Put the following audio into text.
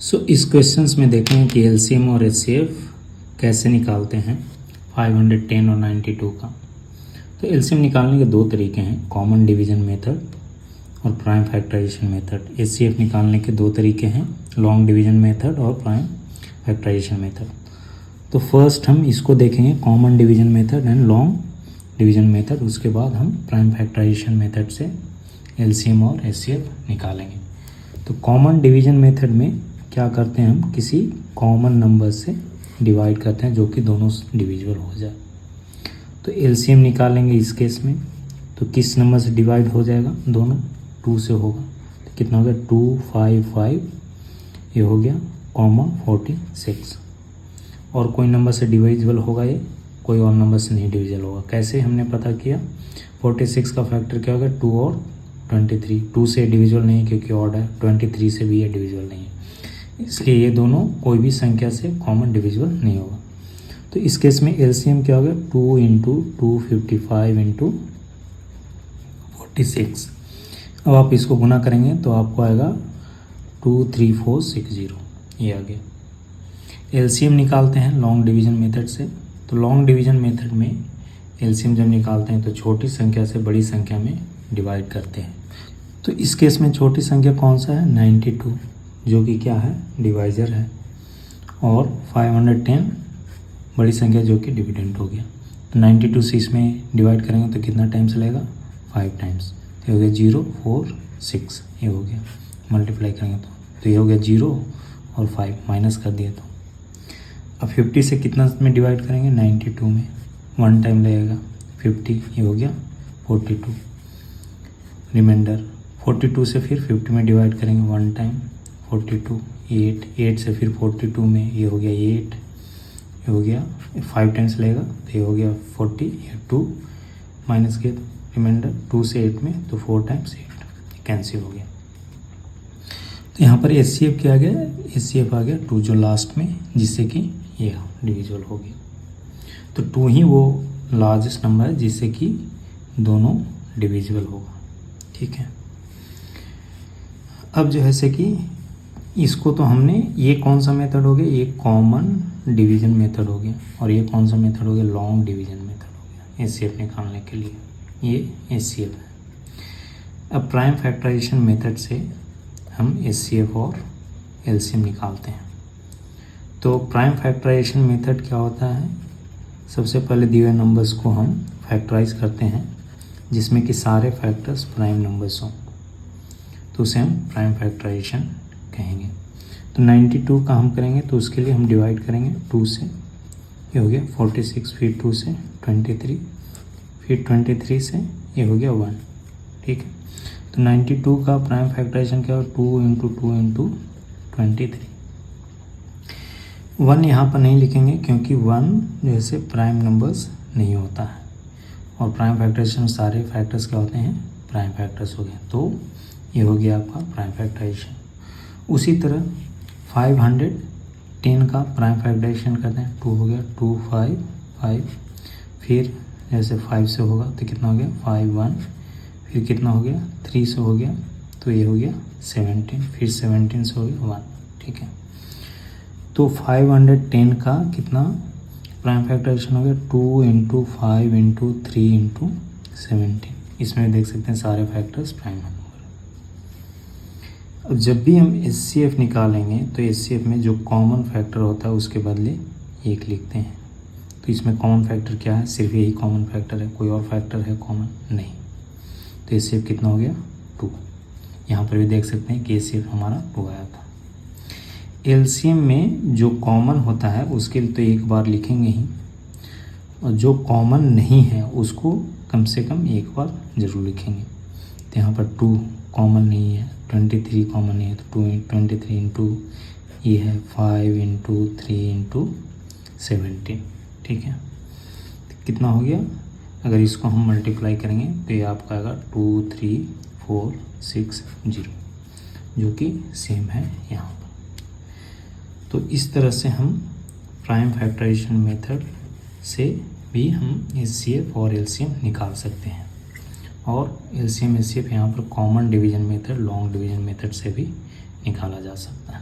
इस क्वेश्चंस में देखेंगे कि एलसीएम और एचसीएफ कैसे निकालते हैं 510 और 92 का। तो एलसीएम निकालने के दो तरीके हैं, कॉमन डिवीजन मेथड और प्राइम फैक्टराइजेशन मेथड। एचसीएफ निकालने के दो तरीके हैं, लॉन्ग डिवीजन मेथड और प्राइम फैक्टराइजेशन मेथड। तो फर्स्ट हम इसको देखेंगे, common division method and long division method. उसके बाद हम प्राइम फैक्टराइजेशन मेथड से एलसीएम और एचसीएफ निकालेंगे। तो कॉमन डिवीजन मेथड में क्या करते हैं, हम किसी कॉमन नंबर से डिवाइड करते हैं जो कि दोनों डिविजिबल हो जाए। तो एलसीएम निकालेंगे इस केस में, तो किस नंबर से डिवाइड हो जाएगा, दोनों 2 से होगा। तो कितना हो गया 2 5 5, ये हो गया कॉमा 46। और कोई नंबर से डिविजिबल होगा ये, कोई और नंबर से नहीं डिविजिबल होगा। कैसे हमने पता किया, 46 का फैक्टर क्या होगा 2 और 23। 2 से डिविजिबल नहीं क्योंकि ऑड है, 23 से भी ये डिविजिबल नहीं है, इसलिए ये दोनों कोई भी संख्या से कॉमन डिविजिबल नहीं होगा। तो इस केस में एलसीएम क्या होगा 2 × 255 × 46। अब आप इसको गुना करेंगे तो आपको आएगा 23460, ये आ गया। एलसीएम निकालते हैं लॉन्ग डिवीजन मेथड से। तो लॉन्ग डिवीजन मेथड में एलसीएम जब निकालते हैं तो छोटी संख्या से बड़ी संख्या में डिवाइड करते हैं। तो इस केस में छोटी संख्या कौन सा है 92, जो कि क्या है डिवाइजर है, और 510 बड़ी संख्या जो कि डिविडेंड हो गया। तो 92 से इसमें डिवाइड करेंगे तो कितना टाइम्स लगेगा 5 टाइम्स। तो ये हो गया 0 4 6, ये हो गया। मल्टीप्लाई करेंगे तो ये हो गया 0 और 5 माइनस कर दिया। तो अब 50 से कितना में डिवाइड करेंगे 92 में, 1 टाइम लगेगा 50, ये हो गया 42। रिमाइंडर 42 से फिर 50 में डिवाइड करेंगे 1 टाइम 42, 8 से फिर 42 में, ये हो गया 8, ये हो गया 5 टाइम्स लगेगा तो ये हो गया 40, ये 2 माइनस किया तो रिमाइंडर 2 से 8 में, तो 4 टाइम्स 8 कैंसिल हो गया। तो यहाँ पर एचसीएफ क्या आ गया, एचसीएफ आ गया 2 जो लास्ट में, जिससे कि ये डिविजिबल हो गया। तो 2 ही वो लार्जेस्ट नंबर है जिससे कि दोनों डिविजिबल होगा, ठीक है। अब जो है से कि इसको तो हमने, ये कौन सा मेथड हो गया, ये कॉमन डिवीजन मेथड हो गया, और ये कौन सा मेथड हो गया लॉन्ग डिवीजन मेथड हो गया एचसीएफ निकालने के लिए, ये एचसीएफ है। अब प्राइम फैक्टराइजेशन मेथड से हम एचसीएफ और एलसीएम निकालते हैं। तो प्राइम फैक्टराइजेशन मेथड क्या होता है, सबसे पहले दिए हुए नंबर्स को हम फैक्टराइज करते हैं जिसमें कि सारे फैक्टर्स प्राइम नंबर्स हों, तो उसे हम प्राइम फैक्टराइजेशन कहेंगे। तो 92 का हम करेंगे तो उसके लिए हम डिवाइड करेंगे 2 से, ये हो गया 46, फिर 2 से 23, फिर 23 से ये हो गया 1, ठीक है। तो 92 का प्राइम फैक्टराइजेशन क्या हो 2 × 2 × 23। 1 यहाँ पर नहीं लिखेंगे क्योंकि 1 जैसे प्राइम नंबर्स नहीं होता है, और प्राइम फैक्टराइजेशन सारे फैक्टर्स क्या होते हैं प्राइम फैक्टर्स हो गए। तो ये हो गया आपका प्राइम फैक्टराइजेशन। उसी तरह 510 का प्राइम फैक्टराइजेशन करते हैं, 2 हो गया 2 5 5, फिर जैसे 5 से होगा तो कितना हो गया 5 1, फिर कितना हो गया 3 से हो गया तो ये हो गया 17, फिर 17 से हो गया 1, ठीक है। तो 510 का कितना प्राइम फैक्टराइजेशन हो गया 2 × 5 × 3 × 17। इसमें देख सकते हैं सारे फैक्टर्स प्राइम नंबर। अब जब भी हम एचसीएफ निकालेंगे तो एचसीएफ में जो कॉमन फैक्टर होता है उसके बदले 1 लिखते हैं। तो इसमें कॉमन फैक्टर क्या है, सिर्फ यही कॉमन फैक्टर है, कोई और फैक्टर है कॉमन नहीं। तो एचसीएफ कितना हो गया 2। यहाँ पर भी देख सकते हैं कि एचसीएफ हमारा 2 आया था। एलसीएम में जो कॉमन होता है उसके लिए तो एक बार लिखेंगे ही, और जो कॉमन नहीं है उसको कम से कम एक बार ज़रूर लिखेंगे। तो यहाँ पर 2 कॉमन नहीं है, 23 कॉमन नहीं है, तो 23 × ये है 5 × 3 × 17, ठीक है। तो कितना हो गया, अगर इसको हम मल्टीप्लाई करेंगे तो ये आपका आएगा 2 3 4 6 0, जो कि सेम है यहाँ पर। तो इस तरह से हम प्राइम फैक्टराइजेशन मेथड से भी हम एचसीएफ और एलसीएम निकाल सकते हैं, और एलसीएम एचसीएफ यहाँ पर common division method long division method से भी निकाला जा सकता है।